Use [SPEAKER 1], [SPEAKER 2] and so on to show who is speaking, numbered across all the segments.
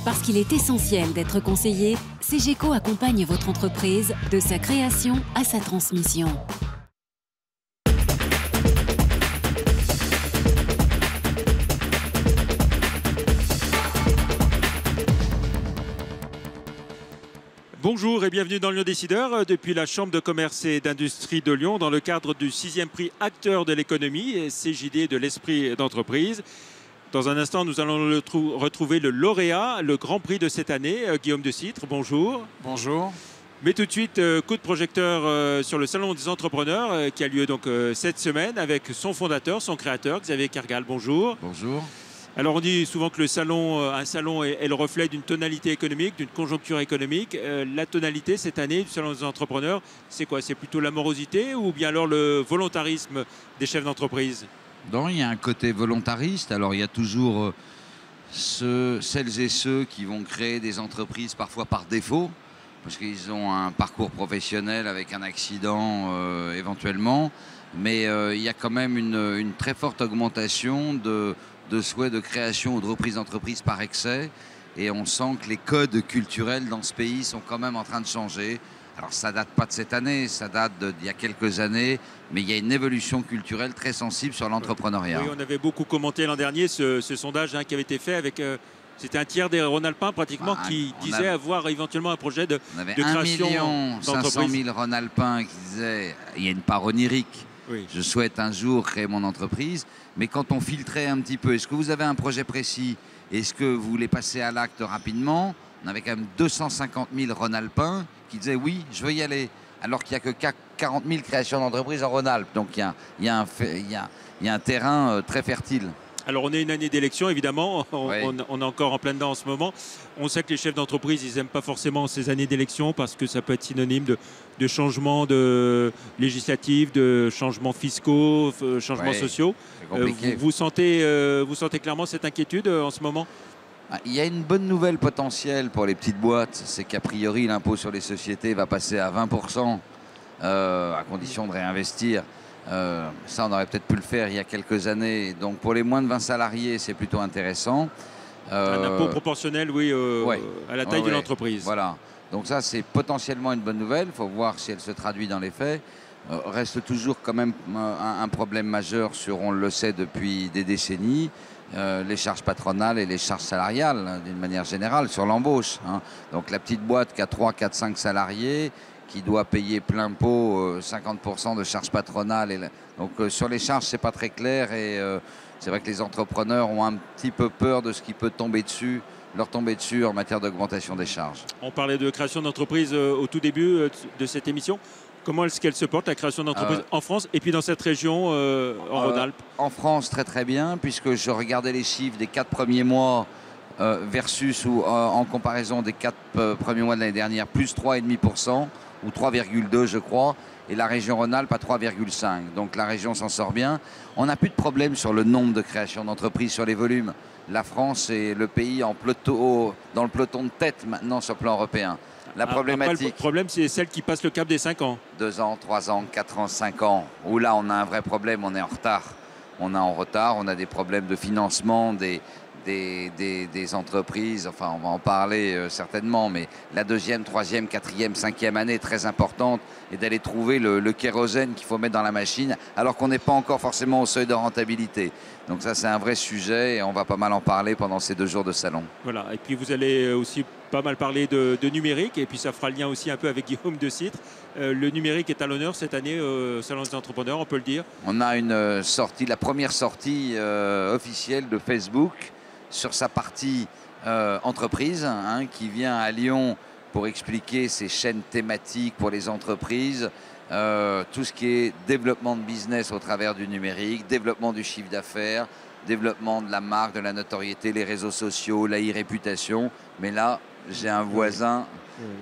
[SPEAKER 1] Parce qu'il est essentiel d'être conseillé, CGECO accompagne votre entreprise de sa création à sa transmission.
[SPEAKER 2] Bonjour et bienvenue dans Lyon Décideur, depuis la Chambre de commerce et d'industrie de Lyon, dans le cadre du 6e prix Acteur de l'économie et CJD de l'esprit d'entreprise. Dans un instant, nous allons retrouver le lauréat, le grand prix de cette année, Guillaume de Citre. Bonjour.
[SPEAKER 3] Bonjour.
[SPEAKER 2] Mais tout de suite, coup de projecteur sur le Salon des entrepreneurs qui a lieu donc cette semaine avec son fondateur, son créateur, Xavier Kergal. Bonjour.
[SPEAKER 3] Bonjour.
[SPEAKER 2] Alors on dit souvent que un salon est le reflet d'une tonalité économique, d'une conjoncture économique. La tonalité cette année du Salon des entrepreneurs, c'est quoi? C'est plutôt l'amorosité ou bien alors le volontarisme des chefs d'entreprise?
[SPEAKER 3] Non, il y a un côté volontariste. Alors il y a toujours celles et ceux qui vont créer des entreprises parfois par défaut, parce qu'ils ont un parcours professionnel avec un accident éventuellement. Mais il y a quand même une très forte augmentation de souhaits de création ou de reprise d'entreprise par excès. Et on sent que les codes culturels dans ce pays sont quand même en train de changer. Alors ça date pas de cette année, ça date d'il y a quelques années, mais il y a une évolution culturelle très sensible sur l'entrepreneuriat.
[SPEAKER 2] Oui, on avait beaucoup commenté l'an dernier ce sondage qui avait été fait avec... C'était un tiers des Rhône-Alpins pratiquement qui disait avoir éventuellement un projet de création d'entreprise.
[SPEAKER 3] 500 000 Rhône-Alpins qui disaient, il y a une part onirique, oui. Je souhaite un jour créer mon entreprise. Mais quand on filtrait un petit peu, est-ce que vous avez un projet précis? Est-ce que vous voulez passer à l'acte rapidement? On avait quand même 250 000 Rhône-Alpins qui disaient oui, je veux y aller. Alors qu'il n'y a que 40 000 créations d'entreprises en Rhône-Alpes. Donc il y a un terrain très fertile.
[SPEAKER 2] Alors on est une année d'élection évidemment, on est encore en plein dedans en ce moment. On sait que les chefs d'entreprise, ils n'aiment pas forcément ces années d'élection parce que ça peut être synonyme de changements législatifs, de changements fiscaux, changements sociaux. Vous sentez clairement cette inquiétude en ce moment?
[SPEAKER 3] Il y a une bonne nouvelle potentielle pour les petites boîtes, c'est qu'a priori l'impôt sur les sociétés va passer à 20%, à condition de réinvestir. Ça, on aurait peut-être pu le faire il y a quelques années. Donc pour les moins de 20 salariés, c'est plutôt intéressant.
[SPEAKER 2] Un impôt proportionnel, oui, à la taille de l'entreprise.
[SPEAKER 3] Voilà. Donc ça, c'est potentiellement une bonne nouvelle. Il faut voir si elle se traduit dans les faits. Reste toujours quand même un problème majeur on le sait depuis des décennies, les charges patronales et les charges salariales, d'une manière générale, sur l'embauche. Donc la petite boîte qui a 3, 4, 5 salariés, qui doit payer plein pot 50% de charges patronales. Donc sur les charges, c'est pas très clair et c'est vrai que les entrepreneurs ont un petit peu peur de ce qui peut leur tomber dessus en matière d'augmentation des charges.
[SPEAKER 2] On parlait de création d'entreprise au tout début de cette émission. Comment est-ce qu'elle se porte, la création d'entreprise en France et puis dans cette région en Rhône-Alpes? En
[SPEAKER 3] France, très très bien, puisque je regardais les chiffres des 4 premiers mois versus ou en comparaison des 4 premiers mois de l'année dernière, plus 3,5%. Ou 3,2 je crois, et la région Rhône-Alpes à 3,5. Donc la région s'en sort bien. On n'a plus de problème sur le nombre de créations d'entreprises, sur les volumes. La France est le pays dans le peloton de tête maintenant sur le plan européen. La problématique...
[SPEAKER 2] Après, le problème, c'est celle qui passe le cap des 5 ans.
[SPEAKER 3] 2 ans, 3 ans, 4 ans, 5 ans. Où là, on a un vrai problème, on est en retard. On a des problèmes de financement, des entreprises, enfin on va en parler certainement, mais la 2e, 3e, 4e, 5e année est très importante et d'aller trouver le kérosène qu'il faut mettre dans la machine alors qu'on n'est pas encore forcément au seuil de rentabilité. Donc ça c'est un vrai sujet et on va pas mal en parler pendant ces 2 jours de salon.
[SPEAKER 2] Voilà, et puis vous allez aussi pas mal parler de numérique et puis ça fera le lien aussi un peu avec Guillaume de Citre. Le numérique est à l'honneur cette année au Salon des entrepreneurs, on peut le dire.
[SPEAKER 3] On a une sortie, la première sortie officielle de Facebook sur sa partie entreprise, qui vient à Lyon pour expliquer ses chaînes thématiques pour les entreprises, tout ce qui est développement de business au travers du numérique, développement du chiffre d'affaires, développement de la marque, de la notoriété, les réseaux sociaux, la e-réputation. Mais là, j'ai un voisin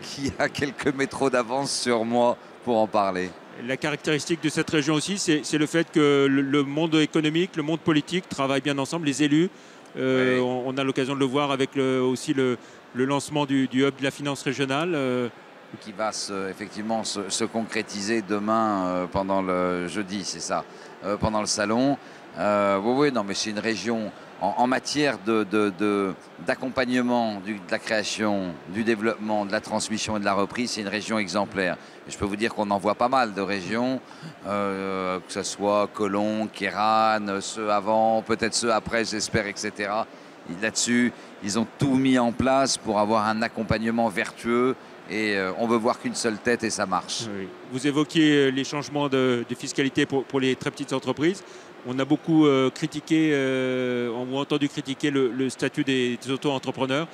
[SPEAKER 3] qui a quelques métros d'avance sur moi pour en parler.
[SPEAKER 2] La caractéristique de cette région aussi, c'est le fait que le monde économique, le monde politique travaillent bien ensemble, les élus. On a l'occasion de le voir avec aussi le lancement du hub de la finance régionale.
[SPEAKER 3] Qui va effectivement se concrétiser demain pendant le jeudi, c'est ça, pendant le salon. Oui, non, mais c'est une région en matière d'accompagnement de la création, du développement, de la transmission et de la reprise, c'est une région exemplaire. Et je peux vous dire qu'on en voit pas mal de régions, que ce soit Colomb, Kéran, ceux avant, peut-être ceux après, j'espère, etc. Là-dessus, ils ont tout mis en place pour avoir un accompagnement vertueux. Et on veut voir qu'une seule tête et ça marche.
[SPEAKER 2] Oui. Vous évoquiez les changements de fiscalité pour les très petites entreprises. On a beaucoup critiqué, ou entendu critiquer le statut des auto-entrepreneurs.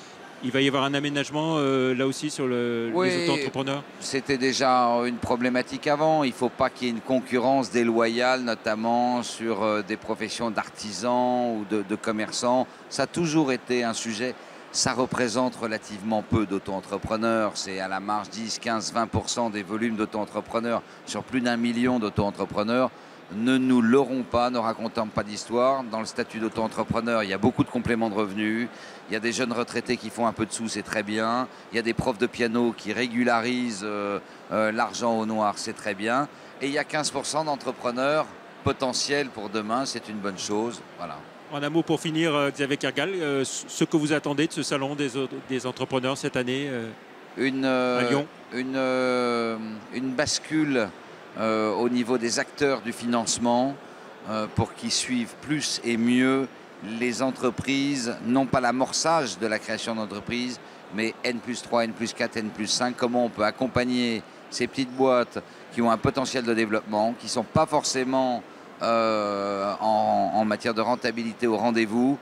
[SPEAKER 2] Il va y avoir un aménagement là aussi sur les auto-entrepreneurs.
[SPEAKER 3] C'était déjà une problématique avant. Il ne faut pas qu'il y ait une concurrence déloyale, notamment sur des professions d'artisans ou de commerçants. Ça a toujours été un sujet. Ça représente relativement peu d'auto-entrepreneurs. C'est à la marge 10, 15, 20% des volumes d'auto-entrepreneurs sur plus d'1 million d'auto-entrepreneurs. Ne nous leurrons pas, ne racontons pas d'histoire. Dans le statut d'auto-entrepreneur, il y a beaucoup de compléments de revenus. Il y a des jeunes retraités qui font un peu de sous, c'est très bien. Il y a des profs de piano qui régularisent l'argent au noir, c'est très bien. Et il y a 15% d'entrepreneurs potentiels pour demain, c'est une bonne chose. Voilà.
[SPEAKER 2] En un mot pour finir, Xavier Kergal, ce que vous attendez de ce salon des entrepreneurs cette année à Lyon.
[SPEAKER 3] Une bascule au niveau des acteurs du financement pour qu'ils suivent plus et mieux les entreprises, non pas l'amorçage de la création d'entreprises, mais N+3, N+4, N+5, comment on peut accompagner ces petites boîtes qui ont un potentiel de développement, qui ne sont pas forcément en matière de rentabilité au rendez-vous,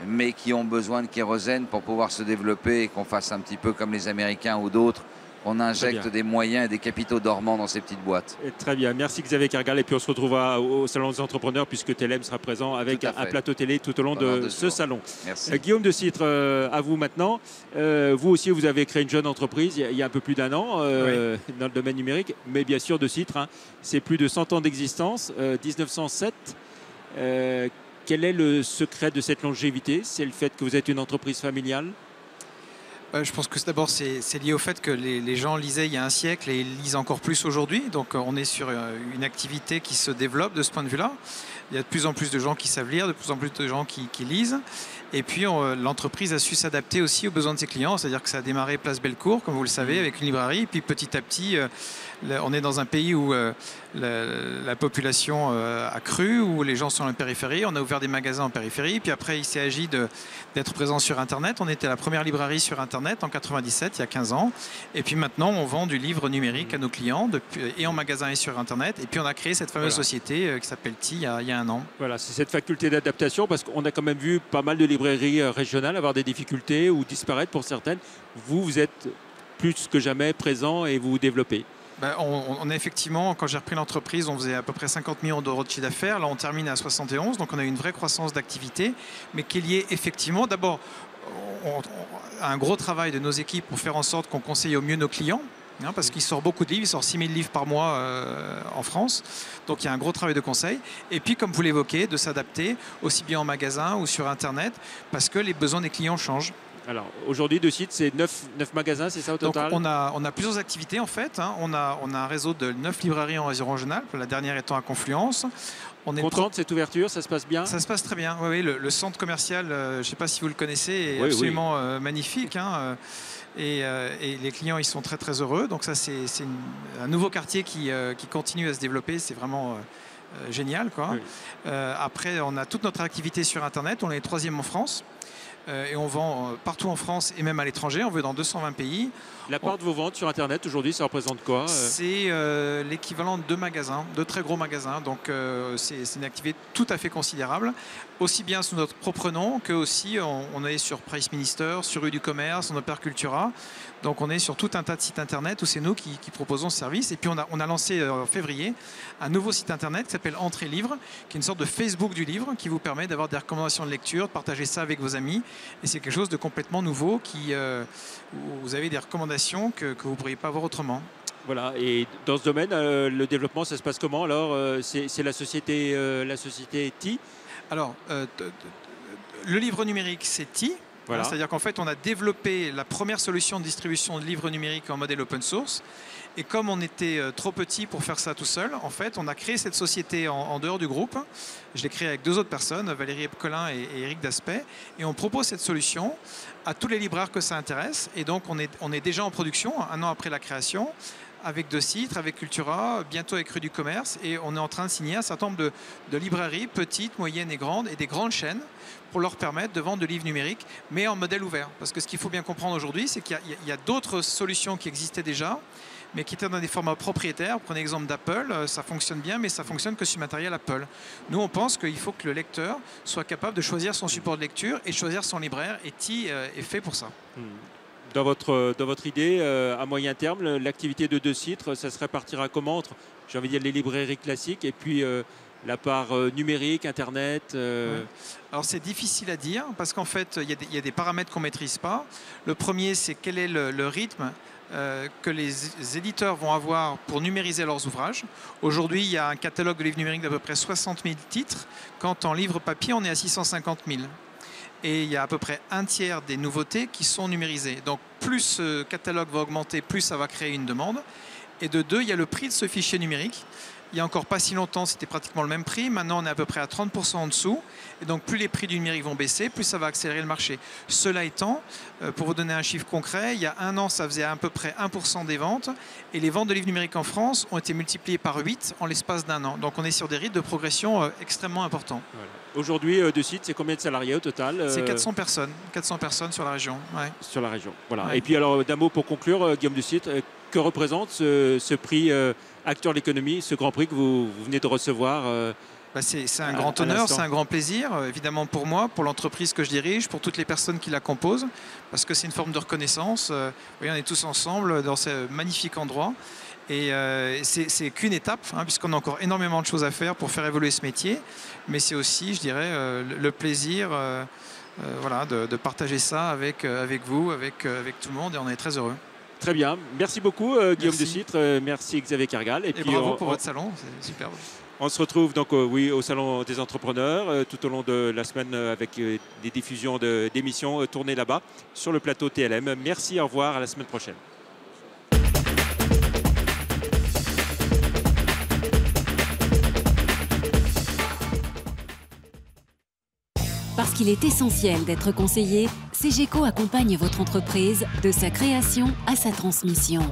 [SPEAKER 3] mais qui ont besoin de kérosène pour pouvoir se développer et qu'on fasse un petit peu comme les Américains ou d'autres, on injecte des moyens et des capitaux dormants dans ces petites boîtes.
[SPEAKER 2] Et très bien, merci Xavier Kergal. Et puis on se retrouvera au Salon des entrepreneurs puisque TLM sera présent avec un plateau télé tout au long de ce salon.
[SPEAKER 3] Merci.
[SPEAKER 2] Guillaume de Citre, à vous maintenant. Vous aussi, vous avez créé une jeune entreprise il y a un peu plus d'1 an dans le domaine numérique, mais bien sûr de Citre, c'est plus de 100 ans d'existence, 1907. Quel est le secret de cette longévité? C'est le fait que vous êtes une entreprise familiale?
[SPEAKER 4] Je pense que d'abord c'est lié au fait que les gens lisaient il y a un siècle et ils lisent encore plus aujourd'hui. Donc on est sur une activité qui se développe de ce point de vue-là. Il y a de plus en plus de gens qui savent lire, de plus en plus de gens qui lisent. Et puis l'entreprise a su s'adapter aussi aux besoins de ses clients. C'est-à-dire que ça a démarré Place Bellecour, comme vous le savez, avec une librairie. Et puis petit à petit, on est dans un pays où la population a cru, où les gens sont en périphérie. On a ouvert des magasins en périphérie. Puis après, il s'est agi d'être présent sur Internet. On était la première librairie sur Internet en 97, il y a 15 ans. Et puis maintenant, on vend du livre numérique à nos clients, et en magasin et sur Internet. Et puis on a créé cette fameuse société qui s'appelle TI il y a 1 an.
[SPEAKER 2] Voilà, c'est cette faculté d'adaptation parce qu'on a quand même vu pas mal de librairies régionales avoir des difficultés ou disparaître pour certaines. Vous êtes plus que jamais présent et vous vous développez.
[SPEAKER 4] On a effectivement, quand j'ai repris l'entreprise, on faisait à peu près 50 millions d'euros de chiffre d'affaires. Là, on termine à 71, donc on a eu une vraie croissance d'activité, mais qui est liée effectivement, d'abord, à un gros travail de nos équipes pour faire en sorte qu'on conseille au mieux nos clients. Parce qu'il sort beaucoup de livres, il sort 6000 livres par mois en France. Donc il y a un gros travail de conseil. Et puis, comme vous l'évoquez, de s'adapter aussi bien en magasin ou sur Internet, parce que les besoins des clients changent.
[SPEAKER 2] Alors aujourd'hui, de site, c'est 9 magasins, c'est ça au total?
[SPEAKER 4] Donc on a plusieurs activités en fait. On a un réseau de 9 librairies en région Rhône-Alpes, la dernière étant à Confluence.
[SPEAKER 2] Content de cette ouverture, ça se passe bien?
[SPEAKER 4] Ça se passe très bien. Oui, le centre commercial, je ne sais pas si vous le connaissez, est absolument magnifique. Et les clients, ils sont très très heureux. Donc ça, c'est un nouveau quartier qui continue à se développer. C'est vraiment génial, quoi. Après, on a toute notre activité sur Internet. On est 3e en France. Et on vend partout en France et même à l'étranger. On veut dans 220 pays.
[SPEAKER 2] La part de vos ventes sur Internet aujourd'hui, ça représente quoi?
[SPEAKER 4] C'est l'équivalent de 2 magasins, 2 très gros magasins. Donc c'est une activité tout à fait considérable. Aussi bien sous notre propre nom que aussi on est sur Price Minister, sur Rue du Commerce, en Opercultura. Donc on est sur tout un tas de sites internet où c'est nous qui proposons ce service. Et puis on a lancé en février un nouveau site internet qui s'appelle Entrée Livre, qui est une sorte de Facebook du livre qui vous permet d'avoir des recommandations de lecture, de partager ça avec vos amis. Et c'est quelque chose de complètement nouveau où vous avez des recommandations que vous ne pourriez pas avoir autrement.
[SPEAKER 2] Voilà, et dans ce domaine, le développement, ça se passe comment? Alors, c'est la société TI?
[SPEAKER 4] Alors, le livre numérique, c'est TI.
[SPEAKER 2] Voilà.
[SPEAKER 4] C'est-à-dire qu'en fait, on a développé la première solution de distribution de livres numériques en modèle open source. Et comme on était trop petit pour faire ça tout seul, en fait, on a créé cette société en dehors du groupe. Je l'ai créée avec 2 autres personnes, Valérie Epcolin et Eric Daspet. Et on propose cette solution à tous les libraires que ça intéresse. Et donc, on est déjà en production, 1 an après la création, avec De Citre, avec Cultura, bientôt avec Rue du Commerce. Et on est en train de signer un certain nombre de librairies, petites, moyennes et grandes, et des grandes chaînes, pour leur permettre de vendre de livres numériques, mais en modèle ouvert. Parce que ce qu'il faut bien comprendre aujourd'hui, c'est qu'il y a d'autres solutions qui existaient déjà, mais qui étaient dans des formats propriétaires. Prenez l'exemple d'Apple, ça fonctionne bien, mais ça fonctionne que sur matériel Apple. Nous, on pense qu'il faut que le lecteur soit capable de choisir son support de lecture et choisir son libraire, et TI est fait pour ça.
[SPEAKER 2] Dans votre idée, à moyen terme, l'activité de De Citre, ça se répartira comment entre, j'ai envie de dire, les librairies classiques et puis la part numérique, Internet
[SPEAKER 4] Ouais. Alors c'est difficile à dire parce qu'en fait, il y a des paramètres qu'on ne maîtrise pas. Le premier, c'est quel est le rythme que les éditeurs vont avoir pour numériser leurs ouvrages. Aujourd'hui, il y a un catalogue de livres numériques d'à peu près 60 000 titres, quand en livre papier, on est à 650 000. Et il y a à peu près 1/3 des nouveautés qui sont numérisées. Donc plus ce catalogue va augmenter, plus ça va créer une demande. Et de 2, il y a le prix de ce fichier numérique. Il n'y a encore pas si longtemps, c'était pratiquement le même prix. Maintenant, on est à peu près à 30% en dessous. Et donc, plus les prix du numérique vont baisser, plus ça va accélérer le marché. Cela étant, pour vous donner un chiffre concret, il y a 1 an, ça faisait à peu près 1% des ventes. Et les ventes de livres numériques en France ont été multipliées par 8 en l'espace d'1 an. Donc, on est sur des rythmes de progression extrêmement importants.
[SPEAKER 2] Voilà. Aujourd'hui, De Citre, c'est combien de salariés au total
[SPEAKER 4] C'est 400 personnes. 400 personnes sur la région. Ouais.
[SPEAKER 2] Sur la région. Voilà.
[SPEAKER 4] Ouais.
[SPEAKER 2] Et puis, alors, d'un mot pour conclure, Guillaume De Citre, que représente ce prix Acteur de l'économie, ce grand prix que vous venez de recevoir
[SPEAKER 4] C'est un grand honneur, c'est un grand plaisir, évidemment pour moi, pour l'entreprise que je dirige, pour toutes les personnes qui la composent, parce que c'est une forme de reconnaissance. On est tous ensemble dans ce magnifique endroit. Et c'est qu'une étape, puisqu'on a encore énormément de choses à faire pour faire évoluer ce métier. Mais c'est aussi, je dirais, le plaisir de partager ça avec vous, avec tout le monde, et on est très heureux.
[SPEAKER 2] Très bien. Merci beaucoup, Guillaume De Citre. Merci, Xavier Cargal.
[SPEAKER 4] Et puis, bravo pour votre salon, c'est superbe.
[SPEAKER 2] On se retrouve donc au Salon des entrepreneurs tout au long de la semaine avec des diffusions d'émissions tournées là-bas sur le plateau TLM. Merci, au revoir, à la semaine prochaine.
[SPEAKER 1] Parce qu'il est essentiel d'être conseillé, CGECO accompagne votre entreprise de sa création à sa transmission.